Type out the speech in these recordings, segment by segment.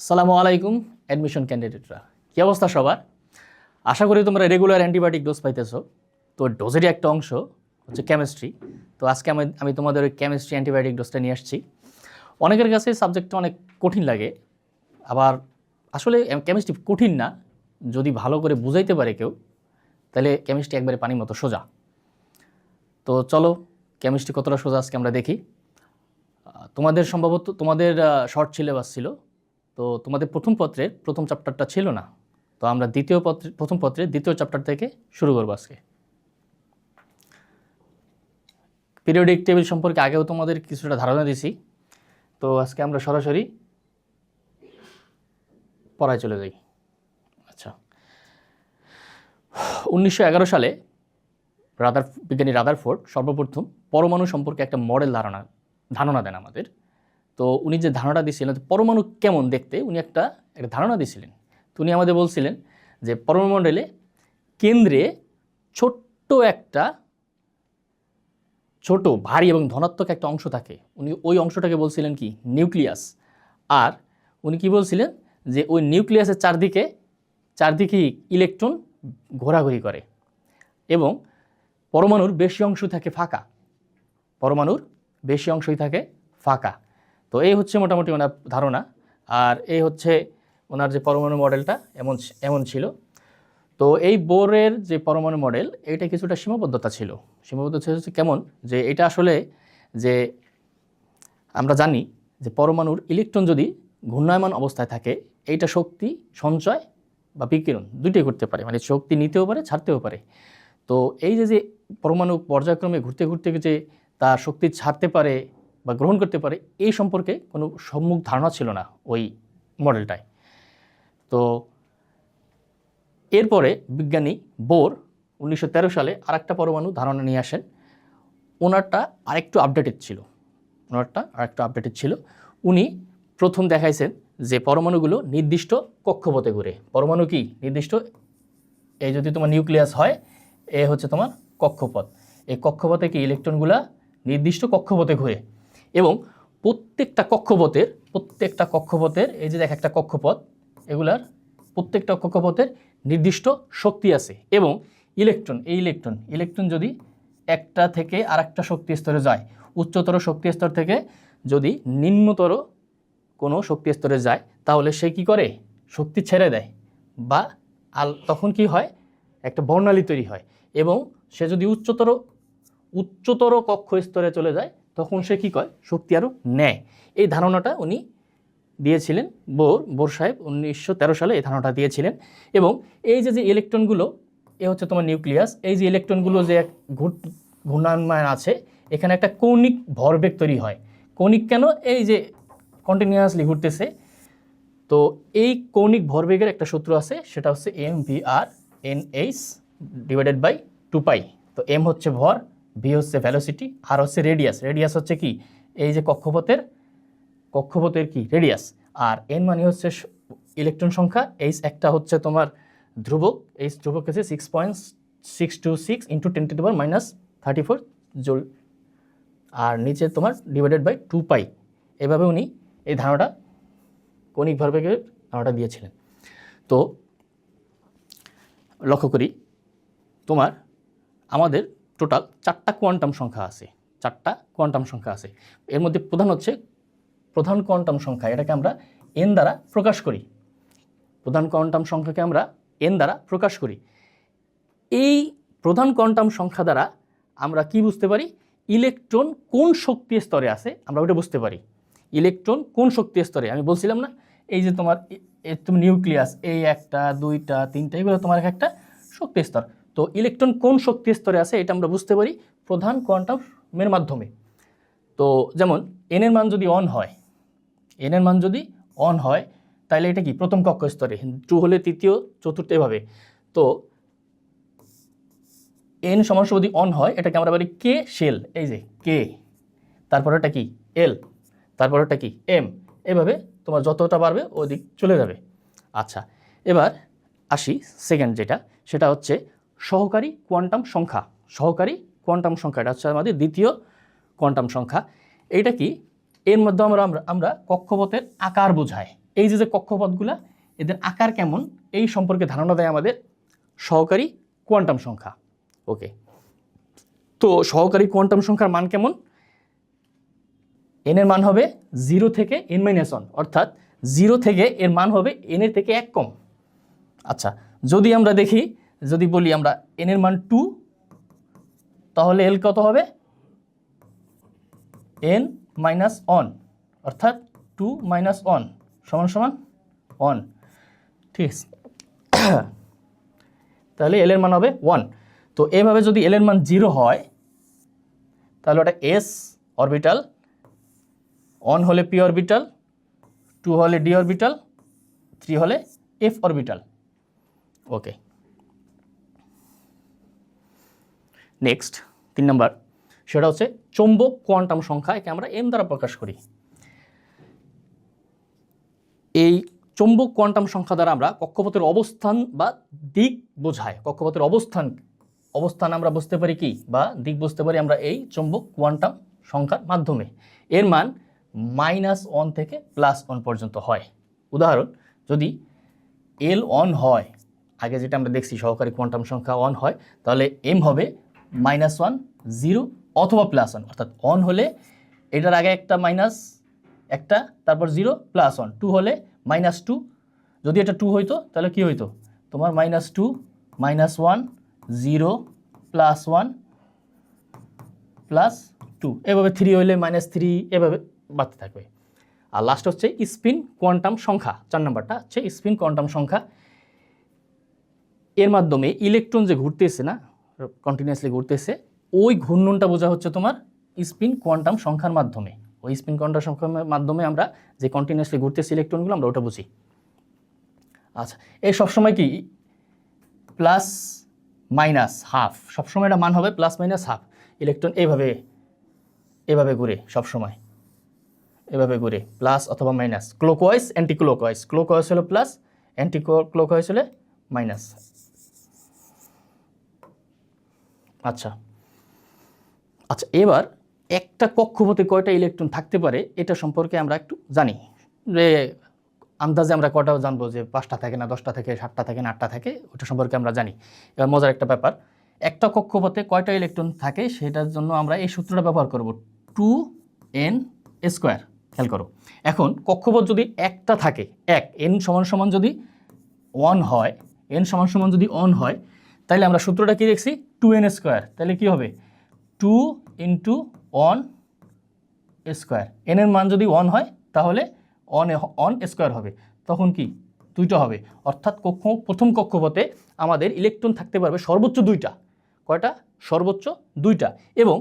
আসসালামু আলাইকুম অ্যাডমিশন ক্যান্ডিডেটরা, কী অবস্থা সবার? আশা করি তোমরা রেগুলার অ্যান্টিবায়োটিক ডোজ পাইতেছো। তো ডোজেরই একটা অংশ হচ্ছে কেমিস্ট্রি। তো আজকে আমি তোমাদের ওই কেমিস্ট্রি অ্যান্টিবায়োটিক ডোজটা নিয়ে আসছি। অনেকের কাছে সাবজেক্টটা অনেক কঠিন লাগে, আবার আসলে কেমিস্ট্রি কঠিন না, যদি ভালো করে বুঝাইতে পারে কেউ তাহলে কেমিস্ট্রি একবারে পানির মতো সোজা। তো চলো কেমিস্ট্রি কতটা সোজা আজকে আমরা দেখি। তোমাদের সম্ভবত শর্ট সিলেবাস ছিল, তো তোমাদের প্রথম পত্রের প্রথম চ্যাপ্টারটা ছিল না, তো আমরা প্রথম পত্রের দ্বিতীয় চ্যাপ্টার থেকে শুরু করবো আজকে। পিরিয়ডিক টেবিল সম্পর্কে আগেও তোমাদের কিছুটা ধারণা দিছি, তো আজকে আমরা সরাসরি পড়ায় চলে যাই। আচ্ছা, 1911 সালে বিজ্ঞানী রাদারফোর্ড সর্বপ্রথম পরমাণু সম্পর্কে একটা মডেল ধারণা দেন আমাদের। তো উনি যে ধারণাটা দিয়েছিলেন পরমাণু কেমন দেখতে, উনি একটা ধারণা দিয়েছিলেন। তো উনি আমাদের বলছিলেন যে পরমাণু মণ্ডলে কেন্দ্রে ছোট ভারী এবং ধনাত্মক একটা অংশ থাকে, উনি ওই অংশটাকে বলছিলেন কি নিউক্লিয়াস। আর উনি কি বলছিলেন যে ওই নিউক্লিয়াসের চারদিকে ইলেকট্রন ঘোরাঘুরি করে এবং পরমাণুর বেশি অংশই থাকে ফাঁকা। তো এই হচ্ছে মোটামুটি ওনার ধারণা। আর এই হচ্ছে ওনার যে পরমাণু মডেলটা এমন ছিল। তো এই বোরের যে পরমাণু মডেল, এটা কিছুটা সীমাবদ্ধতা ছিল হচ্ছে কেমন, যে এটা আসলে যে আমরা জানি যে পরমাণুর ইলেকট্রন যদি ঘূর্ণায়মান অবস্থায় থাকে, এইটা শক্তি সঞ্চয় বা বিকিরণ দুইটাই করতে পারে, মানে শক্তি নিতেও পারে ছাড়তেও পারে। তো এই যে পরমাণু পর্যায়ক্রমে ঘুরতে ঘুরতে যে তার শক্তি ছাড়তে পারে বা গ্রহণ করতে পারে, এই সম্পর্কে কোনো সম্মুখ ধারণা ছিল না ওই মডেলটায়। তো এরপরে বিজ্ঞানী বোর 1913 সালে আরেকটা পরমাণু ধারণা নিয়ে আসেন। ওনারটা আরেকটু আপডেটেড ছিল। উনি প্রথম দেখাইছেন যে পরমাণুগুলো নির্দিষ্ট কক্ষপথে ঘুরে। পরমাণু কি নির্দিষ্ট, এই যদি তোমার নিউক্লিয়াস হয়, এ হচ্ছে তোমার কক্ষপথ, এই কক্ষপথে কি ইলেকট্রনগুলা নির্দিষ্ট কক্ষপথে ঘুরে এবং প্রত্যেকটা কক্ষপথের এই যে একটা কক্ষপথ, এগুলার প্রত্যেকটা কক্ষপথের নির্দিষ্ট শক্তি আছে এবং ইলেকট্রন যদি একটা থেকে আরেকটা শক্তি স্তরে যায়, উচ্চতর শক্তি স্তর থেকে যদি নিম্নতর কোনো শক্তি স্তরে যায়, তাহলে সে কি করে শক্তি ছেড়ে দেয় বা তখন কি হয়, একটা বর্ণালী তৈরি হয়। এবং সে যদি উচ্চতর কক্ষ স্তরে চলে যায়, তখন সে কি করে শক্তি আরও নেয়। এই ধারণাটা উনি দিয়েছিলেন বোর সাহেব 1913 সালে এই ধারণাটা দিয়েছিলেন। এবং এই যে ইলেকট্রনগুলো, এ হচ্ছে তোমার নিউক্লিয়াস, এই যে ইলেকট্রনগুলো যে ঘূর্ণায়মান আছে, এখানে একটা কৌণিক ভরবেগ তৈরি হয়। কৌণিক কেন, এই যে কন্টিনিউয়াসলি ঘুরতেছে। তো এই কৌণিক ভরবেগের একটা সূত্র আছে, সেটা হচ্ছে mv/nhv/2π। তো এম হচ্ছে ভর, ভি হচ্ছে ভেলোসিটি, আর হচ্ছে রেডিয়াস হচ্ছে কি এই যে কক্ষপথের কি রেডিয়াস, আর এন মানে হচ্ছে ইলেকট্রন সংখ্যা, এইচ একটা হচ্ছে তোমার ধ্রুবক, এইচ ধ্রুবক হচ্ছে 6.626 × 10⁻34 জুল, আর নিচে তোমার /2π। এভাবে উনি এই ধারণাটা কৌণিক ভরবেগের ধারণাটা দিয়েছিলেন। তো লক্ষ্য করি, তোমার আমাদের টোটাল 4টা কোয়ান্টাম সংখ্যা আছে। এর মধ্যে প্রধান কোয়ান্টাম সংখ্যা, এটাকে আমরা এন দ্বারা প্রকাশ করি। এই প্রধান কোয়ান্টাম সংখ্যা দ্বারা আমরা কি বুঝতে পারি, ইলেকট্রন কোন শক্তি স্তরে আছে আমরা ওটা বুঝতে পারি। ইলেকট্রন কোন শক্তি স্তরে, আমি বলছিলাম না, এই যে তোমার নিউক্লিয়াস, এই 1টা 2টা 3টা, এগুলো তোমার একটা শক্তি স্তর। তো ইলেকট্রন কোন শক্তি স্তরে আছে এটা আমরা বুঝতে পারি প্রধান কোয়ান্টামের মাধ্যমে। তো যেমন এন এর মান যদি অন হয়, তাহলে এটা কি প্রথম কক্ষ স্তরে, 2 হলে তৃতীয়, চতুর্থ, এভাবে। তো এন সমান যদি অন হয়, এটাকে আমরা বলি কে শেল, এই যে কে, তারপরে এটা কি এল, তারপরে এটা কি এম, এভাবে তোমার যতটা পারবে ওই দিক চলে যাবে। আচ্ছা, এবার আসি সেকেন্ড সেটা হচ্ছে সহকারী কোয়ান্টাম সংখ্যা। এটা হচ্ছে আমাদের দ্বিতীয় কোয়ান্টাম সংখ্যা। এইটা কি, এর মধ্যে আমরা কক্ষপথের আকার বোঝাই। এই যে কক্ষপথগুলা এদের আকার কেমন এই সম্পর্কে ধারণা দেয় আমাদের সহকারী কোয়ান্টাম সংখ্যা। ওকে, তো সহকারী কোয়ান্টাম সংখ্যার মান কেমন? এন এর মান হবে 0 থেকে n-1, অর্থাৎ 0 থেকে এর মান হবে n এর থেকে 1 কম। আচ্ছা, যদি আমরা দেখি, যদি বলি আমরা n এর মান 2, তাহলে l কত হবে? n-1, অর্থাৎ 2 - 1 সমান সমান 1। ঠিক আছে, তাহলে l এর মান হবে 1। তো এভাবে যদি l এর মান 0 হয় তাহলে ওটা s অরবিটাল, 1 হলে p অরবিটাল, 2 হলে d অরবিটাল, 3 হলে f অরবিটাল। ওকে, নেক্সট 3 নাম্বার, সেটা হচ্ছে চৌম্বক কোয়ান্টাম সংখ্যা। একে আমরা m দ্বারা প্রকাশ করি। এই চৌম্বক কোয়ান্টাম সংখ্যা দ্বারা আমরা কক্ষপথের অবস্থান বা দিক বোঝায়। কক্ষপথের অবস্থান আমরা বুঝতে পারি কি, বা দিক বুঝতে পারি আমরা এই চৌম্বক কোয়ান্টাম সংখ্যার মাধ্যমে। এর মান -1 থেকে +1 পর্যন্ত হয়। উদাহরণ, যদি l 1 হয়, আগে যেটা আমরা দেখছি সহকারী কোয়ান্টাম সংখ্যা 1 হয়, তাহলে m হবে -1, 0 অথবা +1, অর্থাৎ 1 হলে এটার আগে একটা মাইনাস, একটা, তারপর 0 +1, 2 হলে -2, যদি এটা 2 হইতো তাহলে কি হইতো তোমার -2, -1, 0 +1 +2, এভাবে 3 হইলে -3, এভাবে বাড়তে থাকবে। আর লাস্ট হচ্ছে স্পিন কোয়ান্টাম সংখ্যা, 4 নাম্বারটা হচ্ছে স্পিন কোয়ান্টাম সংখ্যা। এর মাধ্যমে ইলেকট্রন যে ঘুরতেছে না, কন্টিনিউয়াসলি ঘুরতেছে, ওই ঘূর্ণনটা বোঝা হচ্ছে তোমার স্পিন কোয়ান্টাম সংখ্যার মাধ্যমে। ওই স্পিন কোয়ান্টাম সংখ্যার মাধ্যমে আমরা যে কন্টিনিউয়াসলি ঘুরতেছে ইলেকট্রনগুলো আমরা ওটা বুঝি। আচ্ছা, এই সবসময় কি +-1/2, সবসময় এটা মান হবে +-1/2। ইলেকট্রন এভাবে ঘুরে, সবসময় এভাবে ঘুরে, প্লাস অথবা minus, clockwise anti clockwise. Clockwise হলো প্লাস, অ্যান্টি ক্লকওয়াইজ হলে মাইনাস। আচ্ছা, এবার একটা কক্ষপথে কয়টা ইলেকট্রন থাকতে পারে এটা সম্পর্কে আমরা একটু জানি। যে আন্দাজে আমরা কটাও জানবো যে 5টা থাকে না, 10টা থাকে, 7টা থাকে না, 8টা থাকে, ওটা সম্পর্কে আমরা জানি। এবার মজার একটা ব্যাপার, একটা কক্ষপথে কয়টা ইলেকট্রন থাকে সেটার জন্য আমরা এই সূত্রটা ব্যবহার করব, 2n²। খেয়াল করো, এখন কক্ষপথ যদি একটা থাকে, n সমান যদি 1 হয়, n সমান যদি 1 হয়, তাহলে আমরা সূত্রটা কি দেখছি, 2n²। তাহলে কি হবে 2 × 1² n এর মান যদি 1 হয় তাহলে 1² হবে, তখন কি 2টা হবে। অর্থাৎ প্রথম কক্ষপথে আমাদের ইলেকট্রন থাকতে পারবে সর্বোচ্চ 2টা। কয়টা? সর্বোচ্চ 2টা। এবং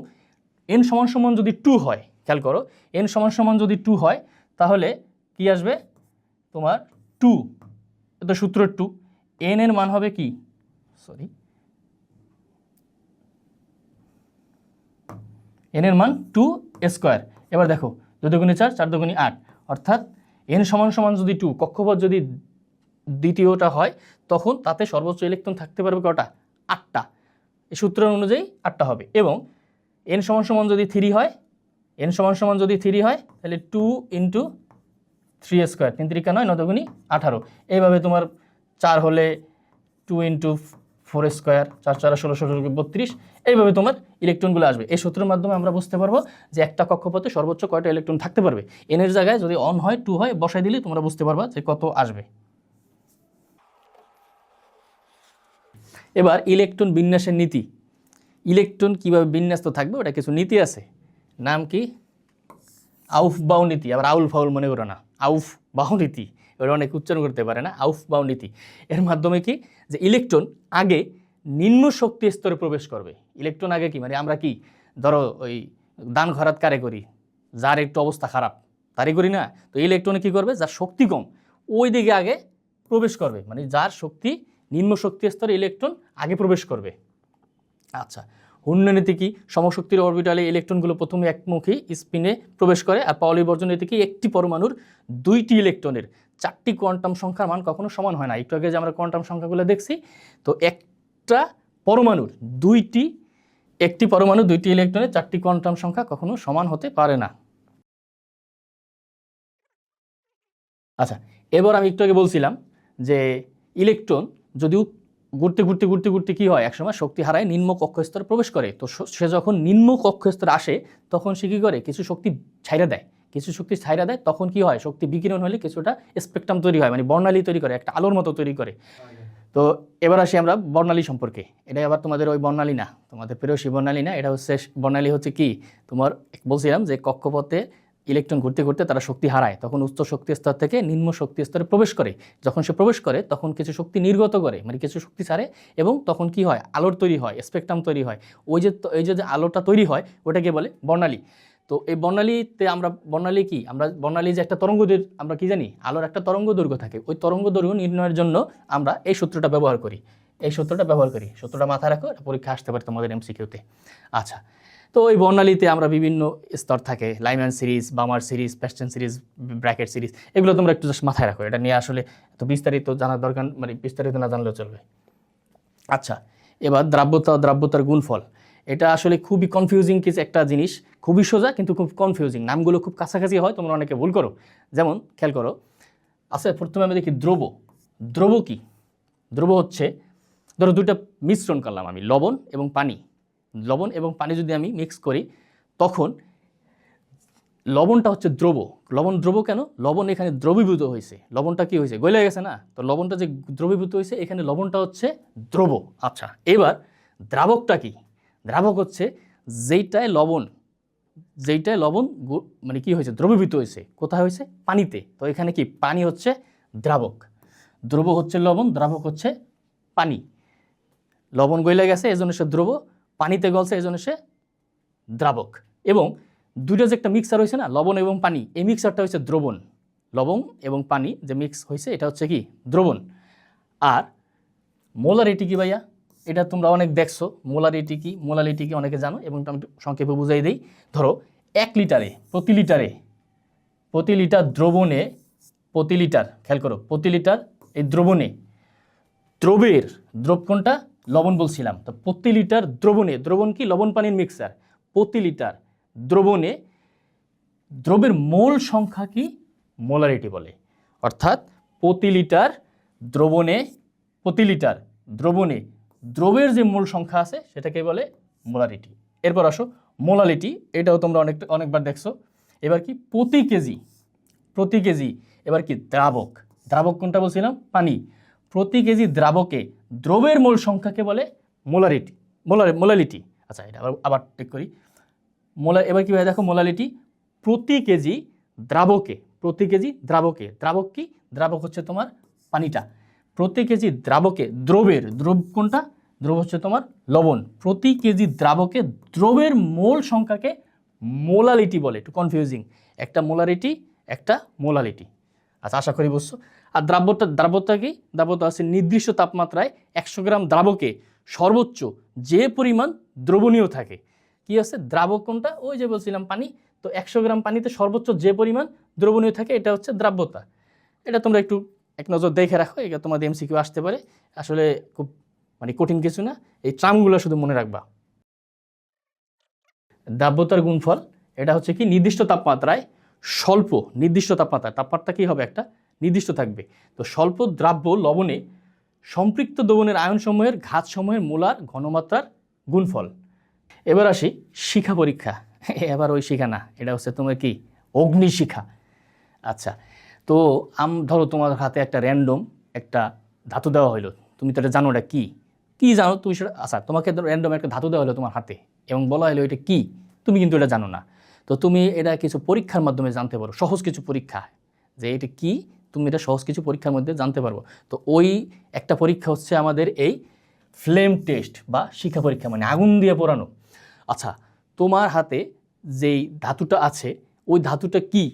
n সমান যদি 2 হয়, খেয়াল করো, n সমান যদি 2 হয় তাহলে কি আসবে তোমার 2, এটা সূত্র 2, n এর মান হবে কি, n এর মান 2²। এবার দেখো, 2 × 4, 4 × 8, অর্থাৎ n সমান যদি 2, কক্ষপথ যদি দ্বিতীয়টা হয় তখন তাতে সর্বোচ্চ ইলেকট্রন থাকতে পারবে কটা? 8টা। এই সূত্র অনুযায়ী 8টা হবে। এবং n সমান যদি 3 হয়, n সমান যদি 3 হয় তাহলে 2 × 3², 3 × 3 = 9, 9 × 2 = 18। এইভাবে তোমার 4 হলে 2 × 4², 4 × 4 = 16, 16 × 32, এইভাবে তোমার ইলেকট্রনগুলো আসবে। এই সূত্রের মাধ্যমে আমরা বুঝতে পারবো যে একটা কক্ষপথে সর্বোচ্চ কয়টা ইলেকট্রন থাকতে পারবে। n এর জায়গায় যদি 1 হয়, 2 হয়, বসাই দিলে তোমরা বুঝতে পারবা যে কত আসবে। এবার ইলেকট্রন বিন্যাসের নীতি। ইলেকট্রন কিভাবে বিন্যস্ত থাকবে ওটা কিছু নীতি আছে, নাম কি? আউফবাউ নীতি। আবার আউল ফাউল মনে করো না, আউফবাউ নীতি, ওটা অনেক উচ্চারণ করতে পারে না। আউফবাউ নীতি এর মাধ্যমে কি, যে ইলেকট্রন আগে নিম্ন শক্তি স্তরে প্রবেশ করবে। ইলেকট্রন আগে কি, মানে আমরা কি ধরো ওই দান খরাত কারে করি, যার একটু অবস্থা খারাপ তারই করি না। তো ইলেকট্রনে কি করবে, যার শক্তি কম ওই দিকে আগে প্রবেশ করবে, মানে যার শক্তি নিম্ন শক্তি স্তরে ইলেকট্রন আগে প্রবেশ করবে। আচ্ছা, হুন্ড নীতি কি? সমশক্তির অরবিটালে ইলেকট্রনগুলো প্রথমে একমুখী স্পিনে প্রবেশ করে। আর পাউলি বর্জন নীতি কি? একটি পরমাণুর 2টি ইলেকট্রনের 4টি কোয়ান্টাম সংখ্যার মান কখনো সমান হয় না। একটু আগে যে আমরা কোয়ান্টাম সংখ্যাগুলো দেখছি, তো একটা পরমাণুর একটি পরমাণু 2টি ইলেকট্রনের 4টি কোয়ান্টাম সংখ্যা কখনো সমান হতে পারে না। আচ্ছা, এবার আমি একটু আগে বলছিলাম যে ইলেকট্রন যদিও ঘুরতে ঘুরতে ঘুরতে ঘুরতে কী হয়, একসময় শক্তি হারায় নিম্ন কক্ষস্তরে প্রবেশ করে। তো সে যখন নিম্ন কক্ষস্তরে আসে তখন সে কী করে, কিছু শক্তি ছাইড়া দেয়, কিছু শক্তি ছাইড়া দেয়। তখন কি হয়, শক্তি বিকিরণ হলে কিছুটা স্পেকট্রাম তৈরি হয়, মানে বর্ণালী তৈরি করে, একটা আলোর মতো তৈরি করে। তো এবার আসি আমরা বর্ণালী সম্পর্কে। এটা আবার তোমাদের ওই বর্ণালী না, তোমাদের প্রেরসী বর্ণালী না, এটা হচ্ছে বর্ণালী হচ্ছে কি, তোমার বলছিলাম যে কক্ষপথে ইলেকট্রন ঘুরতে ঘুরতে তারা শক্তি হারায়, তখন উচ্চ শক্তি স্তর থেকে নিম্ন শক্তি স্তরে প্রবেশ করে। যখন সে প্রবেশ করে তখন কিছু শক্তি নির্গত করে, মানে কিছু শক্তি ছাড়ে, এবং তখন কি হয়, আলোর তৈরি হয়, স্পেকট্রাম তৈরি হয়। ওই যে আলোটা তৈরি হয় ওটাকে বলে বর্ণালী। তো এই বর্ণালীতে আমরা বর্ণালী কি, আমরা বর্ণালী যে একটা আমরা কি জানি, আলোর একটা তরঙ্গ দৈর্ঘ্য থাকে। ওই তরঙ্গ দৈর্ঘ্য নির্ণয়ের জন্য আমরা এই সূত্রটা ব্যবহার করি, সূত্রটা মাথায় রাখো, পরীক্ষা আসতে পারে তোমাদের এমসিকিউতে। আচ্ছা, তো ওই বর্ণালীতে আমরা বিভিন্ন স্তর থাকে, Lyman series, Balmer series, Paschen series, Brackett series, এগুলো তোমরা একটু জাস্ট মাথায় রাখো। এটা নিয়ে আসলে তো বিস্তারিত জানার দরকার, মানে বিস্তারিত না জানলেও চলবে। আচ্ছা, এবার দ্রাব্যতার গুণফল। এটা আসলে খুবই কনফিউজিং কিছু একটা জিনিস, খুবই সোজা কিন্তু খুব কনফিউজিং, নামগুলো খুব কাছাকাছি হয়, তোমরা অনেকে ভুল করো। যেমন খেয়াল করো, আচ্ছা প্রথমে আমি দেখি দ্রব কি, দ্রব হচ্ছে, ধরো দুইটা মিশ্রণ করলাম আমি, লবণ এবং পানি যদি আমি মিক্স করি, তখন লবণটা হচ্ছে দ্রব কেন, লবণ এখানে দ্রবীভূত হয়েছে, লবণটা কি হয়েছে, গলে গেছে না, তো লবণটা যে দ্রবীভূত হয়েছে, এখানে লবণটা হচ্ছে দ্রব। আচ্ছা, এবার দ্রাবকটা কি, দ্রাবক হচ্ছে যেইটায় লবণ মানে কি হয়েছে, দ্রবীভূত হয়েছে, কোথায় হয়েছে, পানিতে। তো এখানে কি, পানি হচ্ছে দ্রাবক, দ্রব হচ্ছে লবণ, দ্রাবক হচ্ছে পানি। লবণ গলে গেছে এজন্য সে দ্রব, পানিতে গলছে এজন্য সে দ্রাবক। এবং দুইটা যে একটা মিক্সার হয়েছে না, লবণ এবং পানি, এই মিক্সারটা হচ্ছে দ্রবণ। লবণ এবং পানি যে মিক্স হয়েছে এটা হচ্ছে কি, দ্রবণ। আর মোলারিটি কি ভাইয়া, এটা তোমরা অনেক দেখছো, মোলারিটি কি অনেকে জানো, এবং আমি সংক্ষেপে বুঝাই দিই। ধরো 1 লিটারে, প্রতি লিটার দ্রবণে, খেয়াল করো, প্রতি লিটার এই দ্রবণে, দ্রব কোনটা, লবণ বলছিলাম, তো প্রতি লিটার দ্রবণে, দ্রবণ কি, লবণ পানির মিক্সার, প্রতি লিটার দ্রবণে দ্রবের মোল সংখ্যা কি, মোলারিটি বলে। অর্থাৎ প্রতি লিটার দ্রবণে দ্রবের যে মোল সংখ্যা আছে সেটাকে বলে মোলারিটি। এরপর আসো মোলালিটি, এটাও তোমরা অনেকবার দেখছো। এবার কি, প্রতি কেজি, এবার কি, দ্রাবক কোনটা বলছিলাম, পানি। প্রতি কেজি দ্রাবকে দ্রবের মোল সংখ্যাকে বলে মোলালিটি। আচ্ছা, এটা আবার ঠিক করি, এবার কীভাবে দেখো, মোলালিটি প্রতি কেজি দ্রাবকে, দ্রাবক কি, দ্রাবক হচ্ছে তোমার পানিটা, প্রতি কেজি দ্রাবকে দ্রব কোনটা, দ্রব হচ্ছে তোমার লবণ, প্রতি কেজি দ্রাবকে দ্রবের মোল সংখ্যাকে মোলালিটি বলে। একটু কনফিউজিং, একটা মোলারিটি একটা মোলালিটি। আচ্ছা, আশা করি বুঝছো। আর দ্রাব্যতা কি, দ্রাব্যতা আছে নির্দিষ্ট তাপমাত্রায় 100 গ্রাম দ্রাবকে সর্বোচ্চ যে পরিমাণ দ্রবণীয় থাকে। কি আছে, দ্রাবক কোনটা, ওই যে বলছিলাম পানি, তো 100 গ্রাম পানিতে সর্বোচ্চ যে পরিমাণ দ্রবণীয় থাকে এটা হচ্ছে দ্রাব্যতা। এটা তোমরা একটু এক নজর দেখে রাখো, এটা তোমাদের এমসিকিউ আসতে পারে, আসলে খুব মানে কঠিন কিছু না, এই ট্রামগুলো শুধু মনে রাখবা। দ্রাব্যতার গুণফল, এটা হচ্ছে কি, নির্দিষ্ট তাপমাত্রায় তাপমাত্রা কি হবে, একটা নির্দিষ্ট থাকবে, তো স্বল্প দ্রাব্য লবণে সম্পৃক্ত দ্রবণের আয়নসমূহের ঘাতসমূহের মোলার ঘনমাত্রার গুণফল। এবার আসি শিখা পরীক্ষা, এবার ওই শিখা না, এটা হচ্ছে তোমার কি, অগ্নিশিখা। আচ্ছা, তো ধরো তোমার হাতে একটা র্যান্ডম একটা ধাতু দেওয়া হলো, তুমি তো এটা জানো, এটা কি জানো তুমি সেটা, আচ্ছা তোমাকে র্যান্ডম একটা ধাতু দেওয়া হলো তোমার হাতে এবং বলা হলো এটা কি, তুমি কিন্তু এটা জানো না। তো তুমি এটা কিছু পরীক্ষার মাধ্যমে জানতে পারো, সহজ কিছু পরীক্ষা, যে এটা কি, তুমি এটা সহজ কিছু পরীক্ষার মধ্যে জানতে পারবো। তো ওই একটা পরীক্ষা হচ্ছে আমাদের এই ফ্লেম টেস্ট বা শিখা পরীক্ষা, মানে আগুন দিয়ে পোড়ানো। আচ্ছা, তোমার হাতে যেই ধাতুটা আছে, ওই ধাতুটা কি,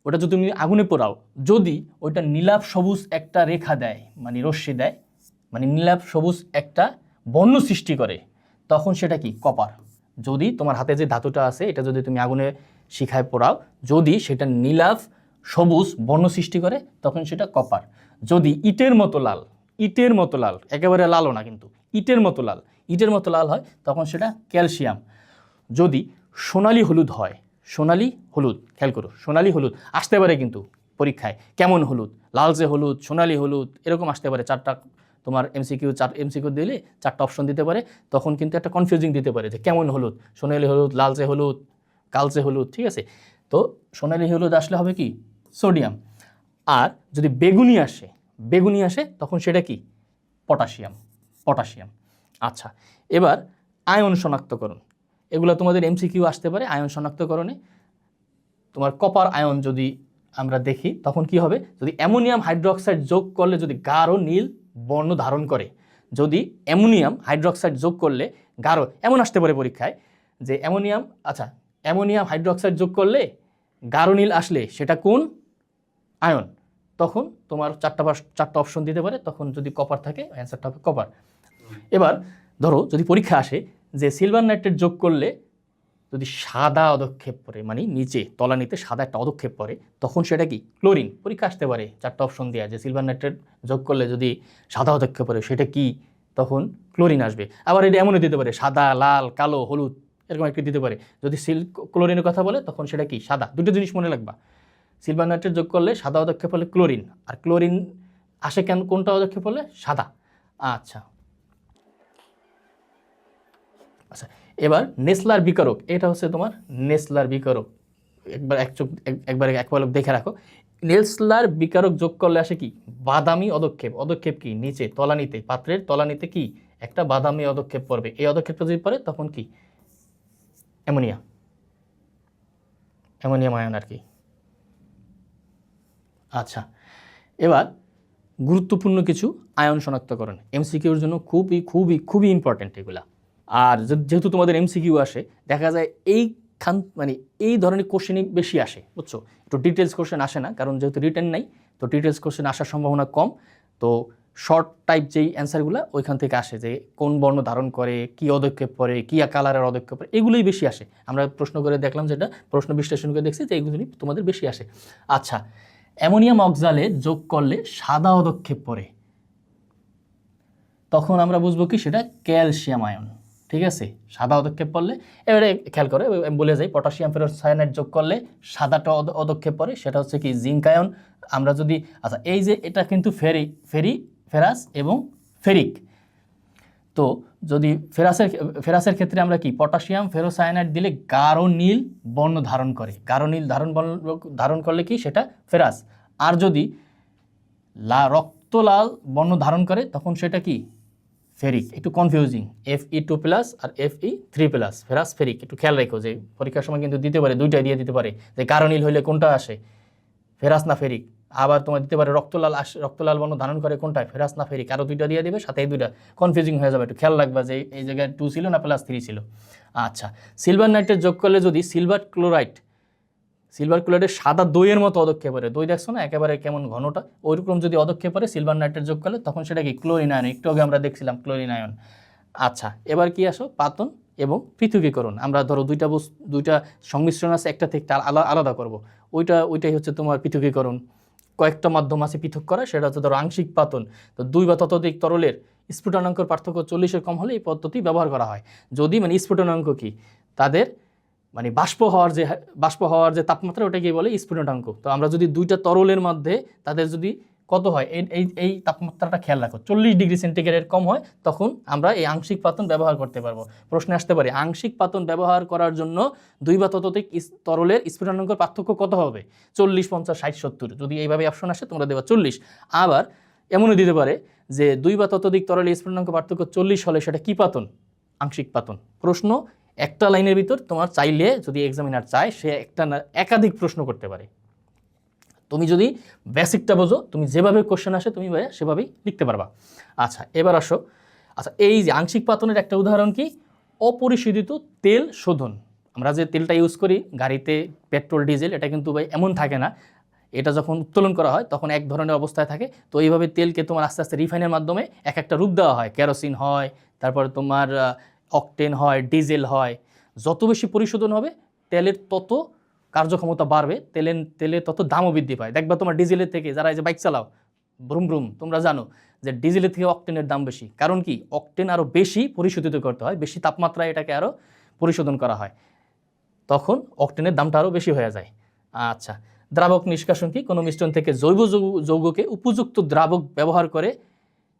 ওটা যদি তুমি আগুনে পোড়াও, যদি ওইটা নীলাভ সবুজ একটা রেখা দেয়, মানে রশ্মি দেয়, মানে নীলাভ সবুজ একটা বর্ণ সৃষ্টি করে, তখন সেটা কি, কপার। যদি তোমার হাতে যে ধাতুটা আছে এটা যদি তুমি আগুনে শিখায় পোড়াও, যদি সেটা নীলাভ সবুজ বর্ণ সৃষ্টি করে, তখন সেটা কপার। যদি ইটের মতো লাল, একেবারে লালও না কিন্তু ইটের মতো লাল হয়, তখন সেটা ক্যালসিয়াম। যদি সোনালি হলুদ হয়, খেয়াল করো, সোনালি হলুদ আসতে পারে কিন্তু পরীক্ষায়। কেমন হলুদ, লালচে হলুদ, সোনালি হলুদ, এরকম আসতে পারে। 4টা তোমার এমসিকিউ দিলে 4টা অপশন দিতে পারে, তখন কিন্তু একটা কনফিউজিং দিতে পারে যে কেমন হলুদ, সোনালি হলুদ, লালচে হলুদ, কালচে হলুদ, ঠিক আছে। তো সোনালি হলুদ আসলে হবে কি সোডিয়াম, আর যদি বেগুনি আসে তখন সেটা কি পটাশিয়াম। আচ্ছা, এবার আয়ন শনাক্তকরণ, এগুলো তোমাদের এমসিকিউ আসতে পারে। আয়ন শনাক্তকরণে তোমার কপার আয়ন যদি আমরা দেখি তখন কি হবে, যদি অ্যামোনিয়াম হাইড্রোক্সাইড যোগ করলে যদি গাঢ় নীল বর্ণ ধারণ করে, যদি অ্যামোনিয়াম হাইড্রোক্সাইড যোগ করলে গাঢ়, এমন আসতে পারে পরীক্ষায় যে অ্যামোনিয়াম হাইড্রোক্সাইড যোগ করলে গাঢ় নীল আসলে সেটা কোন আয়ন, তখন তোমার 4টা অপশন দিতে পারে। তখন যদি কপার থাকে অ্যান্সারটা হবে কপার। এবার ধরো যদি পরীক্ষা আসে যে সিলভার নাইট্রেট যোগ করলে যদি সাদা অদক্ষেপ পড়ে, মানে নিচে তলানিতে সাদা একটা অদক্ষেপ পড়ে, তখন সেটা কি ক্লোরিন। পরীক্ষা আসতে পারে 4টা অপশন দেওয়া যে সিলভার নাইট্রেট যোগ করলে যদি সাদা অদক্ষেপ পড়ে সেটা কি, তখন ক্লোরিন আসবে। আবার এটা এমনও দিতে পারে সাদা, লাল, কালো, হলুদ, এরকম একটি দিতে পারে। যদি ক্লোরিনের কথা বলে তখন সেটা কি সাদা। দুটো জিনিস মনে রাখবা, সিলভার নাইট্রেট যোগ করলে সাদা অদক্ষেপ হলে ক্লোরিন, আর ক্লোরিন আসে কেন কোনটা অদক্ষেপ হলে সাদা। আচ্ছা, এবার নেসলার বিকারক, এটা হচ্ছে তোমার নেসলার বিকারক। এক পলক দেখে রাখো। নেসলার বিকারক যোগ করলে আসে কি বাদামি অদক্ষেপ কি নিচে তলানিতে, পাত্রের তলানিতে কি একটা বাদামি অদক্ষেপ পড়বে। এই অদক্ষেপটা যদি পড়ে তখন কি অ্যামোনিয়াম আয়ন আর কি। আচ্ছা, এবার গুরুত্বপূর্ণ কিছু আয়ন শনাক্তকরণ এমসিকিউর জন্য খুবই ইম্পর্টেন্ট এগুলা। আর যেহেতু তোমাদের এমসিকিউ আসে, দেখা যায় মানে এই ধরনের কোশ্চেনই বেশি আসে, বুঝছো। একটু ডিটেলস কোশ্চেন আসে না, কারণ যেহেতু রিটেন নাই, তো ডিটেলস কোশ্চেন আসার সম্ভাবনা কম। তো শর্ট টাইপ যেই অ্যান্সারগুলো ওইখান থেকে আসে, যে কোন বর্ণ ধারণ করে, কি অদক্ষেপ পড়ে, কি কালারের অদক্ষেপ পড়ে, এগুলোই বেশি আসে। আমরা প্রশ্ন করে দেখলাম, যেটা প্রশ্ন বিশ্লেষণ করে দেখছি যে এইগুলি তোমাদের বেশি আসে। আচ্ছা, অ্যামোনিয়াম অক্সালে যোগ করলে সাদা অদক্ষেপ পড়ে, তখন আমরা বুঝবো কি সেটা ক্যালসিয়াম আয়ন, ঠিক আছে। সাদা অদক্ষেপ পড়লে, এবারে খেয়াল করে বলে যাই, পটাশিয়াম ফেরোসায়ানাইড যোগ করলে সাদাটা অদক্ষেপ পড়ে, সেটা হচ্ছে কি জিঙ্ক আয়ন। আমরা যদি এই যে এটা কিন্তু ফেরাস এবং ফেরিক, তো যদি ফেরাসের ক্ষেত্রে আমরা কি পটাশিয়াম ফেরোসায়ানাইড দিলে গাঢ় নীল বর্ণ ধারণ করে, গাঢ় নীল ধারণ করলে কি সেটা ফেরাস। আর যদি রক্ত লাল বর্ণ ধারণ করে তখন সেটা কি ফেরিক। একটু কনফিউজিং, Fe2+ আর Fe3+, ফেরাস ফেরিক, একটু খেয়াল রেখো যে পরীক্ষার সময় কিন্তু দিতে পারে, দুইটাই দিয়ে দিতে পারে যে গাঢ় নীল হইলে কোনটা আসে, ফেরাস না ফেরিক। আবার তোমার দিতে পারে রক্তলাল বর্ণ ধারণ করে কোনটায়, ফেরাস না ফেরিক, আরও দুইটা দিয়ে দিবে, সাথে এই দুইটা কনফিউজিং হয়ে যাবে। একটু খেয়াল রাখবা যে এই জায়গায় 2 ছিল না +3 ছিল। আচ্ছা, সিলভার নাইট্রেট যোগ করলে যদি সিলভার ক্লোরাইডের সাদা দইয়ের মতো অদক্ষেপ পড়ে, দই দেখছো না একেবারে কেমন ঘনটা, ওইরকম যদি অদক্ষেপ পড়ে সিলভার নাইট্রেট যোগ করলে তখন সেটা কি ক্লোরিন আয়ন। একটু আগে আমরা দেখছিলাম ক্লোরিন আয়ন। আচ্ছা, এবার কি আসো পাতন এবং পৃথকীকরণ। আমরা ধরো দুইটা সংমিশ্রণ আছে, একটা থেকে আলাদা করব, ওইটাই হচ্ছে তোমার পৃথকীকরণ। কয়েকটা মাধ্যম আছে পৃথক করা, সেটা হচ্ছে ধরো আংশিক পাতন। তো 2 বা ততোধিক তরলের স্ফুটনাঙ্কের পার্থক্য 40-এর কম হলে এই পদ্ধতি ব্যবহার করা হয়। যদি মানে স্ফুটনাঙ্ক কি তাদের মানে বাষ্প হওয়ার যে তাপমাত্রা, ওটাকে বলে স্ফুটনাঙ্ক। তো আমরা যদি 2টা তরলের মধ্যে তাদের যদি কত হয় এই তাপমাত্রাটা খেয়াল রাখো, 40 ডিগ্রি সেন্টিগ্রেডের কম হয়, তখন আমরা এই আংশিক পাতন ব্যবহার করতে পারবো। প্রশ্নে আসতে পারে আংশিক পাতন ব্যবহার করার জন্য 2 বা ততোধিক তরলের স্ফুটনাঙ্কের পার্থক্য কত হবে, 40, 50, 60, 70। যদি এইভাবে অপশন আসে তোমরা দেবা 40। আবার এমনও দিতে পারে যে 2 বা ততোধিক তরলের স্ফুটনাঙ্ক পার্থক্য 40 হলে সেটা কি পাতন, আংশিক পাতন। প্রশ্ন একটা লাইনের ভিতর তোমার চাইলে, যদি এক্সামিনার চায়, সে একটা না একাধিক প্রশ্ন করতে পারে। তুমি যদি বেসিকটা বোঝো, তুমি যেভাবে কোশ্চেন আসে তুমি সেভাবেই লিখতে পারবা। আচ্ছা, এবার আসো। আচ্ছা, এই যে আংশিক পাতনের একটা উদাহরণ কি, অপরিশোধিত তেল শোধন। আমরা যে তেলটা ইউজ করি গাড়িতে, পেট্রোল ডিজেল, এটা কিন্তু এমন থাকে না। এটা যখন উত্তোলন করা হয় তখন এক ধরনের অবস্থায় থাকে। তো এইভাবে তেলকে তোমার আস্তে আস্তে রিফাইনের মাধ্যমে এক একটা রূপ দেওয়া হয়। কেরোসিন হয়, তারপর তোমার অকটেন হয়, ডিজেল হয়। যত বেশি পরিশোধন হবে তেলের তত কার্যক্ষমতা বাড়বে, তেলের তত দামও বৃদ্ধি পায়। দেখবা তোমার ডিজেলের থেকে, যারা এই যে বাইক চালাও ব্রুম, তোমরা জানো যে ডিজেলের থেকে অকটেনের দাম বেশি। কারণ কি, অকটেন আরও বেশি পরিশোধিত করতে হয়, বেশি তাপমাত্রায় এটাকে আরও পরিশোধন করা হয়, তখন অকটেনের দামটা আরও বেশি হয়ে যায়। আচ্ছা, দ্রাবক নিষ্কাশন কি? কোনো মিশ্রণ থেকে জৈব যৌগকে উপযুক্ত দ্রাবক ব্যবহার করে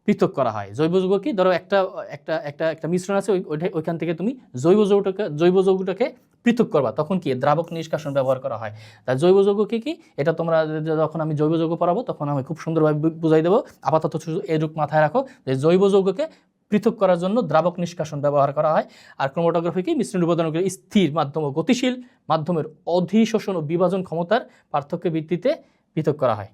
পৃথক করা হয়। জৈব যৌগ কি? ধরো একটা একটা একটা একটা মিশ্রণ আছে, ওইখান থেকে তুমি জৈব যৌগটাকে পৃথক করবা, তখন কি দ্রাবক নিষ্কাশন ব্যবহার করা হয়। তা জৈব যৌগ কি? এটা তোমরা যখন আমি জৈব যৌগ পড়াবো তখন আমি খুব সুন্দরভাবে বুঝাই দেবো। আপাতত এরূপ মাথায় রাখো যে জৈব যৌগকে পৃথক করার জন্য দ্রাবক নিষ্কাশন ব্যবহার করা হয়। আর ক্রোমাটোগ্রাফি কি? মিশ্রণ উপাদানগুলো স্থির মাধ্যম ও গতিশীল মাধ্যমের অধিশোষণ ও বিভাজন ক্ষমতার পার্থক্যের ভিত্তিতে পৃথক করা হয়।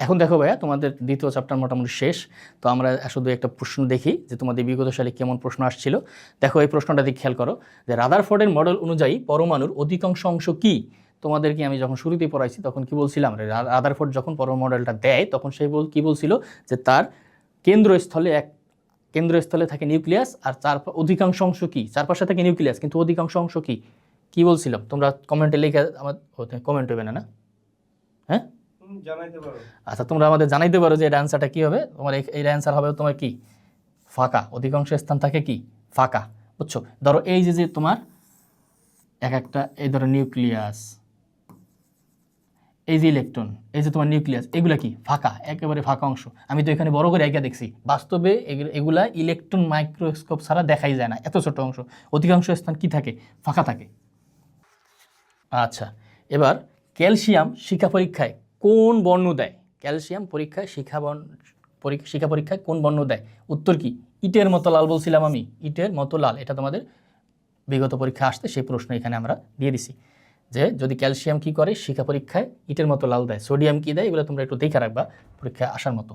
এখন দেখো ভাইয়া, তোমাদের দ্বিতীয় চ্যাপ্টার মোটামুটি শেষ। তো আমরা শুধু একটা প্রশ্ন দেখি যে তোমাদের বিগত সালে কেমন প্রশ্ন আসছিল। দেখো এই প্রশ্নটা দিকে খেয়াল করো যে রাদারফোর্ডের মডেল অনুযায়ী পরমাণুর অধিকাংশ অংশ কি? তোমাদেরকে আমি যখন শুরুতেই পড়াইছি তখন কি বলছিলাম, রাদারফোর্ড যখন পরমাণু মডেলটা দেয় তখন সে কি বলছিল যে তার কেন্দ্রস্থলে থাকে নিউক্লিয়াস, আর অধিকাংশ অংশ কি? চারপাশে থাকে নিউক্লিয়াস, কিন্তু অধিকাংশ অংশ কি? কি বলছিলাম? তোমরা কমেন্টে লিখে, আমার কমেন্ট হবে না, হ্যাঁ জানাইতে পারো। আচ্ছা, তোমরা আমাদের জানাইতে পারো যে এর অ্যান্সারটা কী হবে। তোমার এই অ্যান্সার হবে তোমার কি? ফাঁকা। অধিকাংশ স্থান থাকে কি? ফাঁকা। বুঝছো? ধরো এই যে তোমার একটা এই ধরো নিউক্লিয়াস, এই যে ইলেকট্রন, এই যে তোমার নিউক্লিয়াস, এগুলা কি? ফাঁকা, একেবারে ফাঁকা অংশ। আমি তো এখানে বড় করে একা দেখছি, বাস্তবে এগুলা ইলেকট্রন মাইক্রোস্কোপ ছাড়া দেখাই যায় না, এত ছোট অংশ। অধিকাংশ স্থান কি থাকে? ফাঁকা থাকে। আচ্ছা, এবার ক্যালসিয়াম শিখা পরীক্ষায় কোন বর্ণ দেয়? ক্যালসিয়াম পরীক্ষায় শিখা পরীক্ষায় কোন বর্ণ দেয়? উত্তর কি? ইটের মতো লাল বলছিলাম আমি, ইটের মতো লাল। এটা তোমাদের বিগত পরীক্ষা আসতে সেই প্রশ্ন এখানে আমরা দিয়ে দিছি যে যদি ক্যালসিয়াম কি করে শিখা পরীক্ষায় ইটের মতো লাল দেয়, সোডিয়াম কি দেয়, এগুলো তোমরা একটু দেখে রাখবা পরীক্ষায় আসার মতো।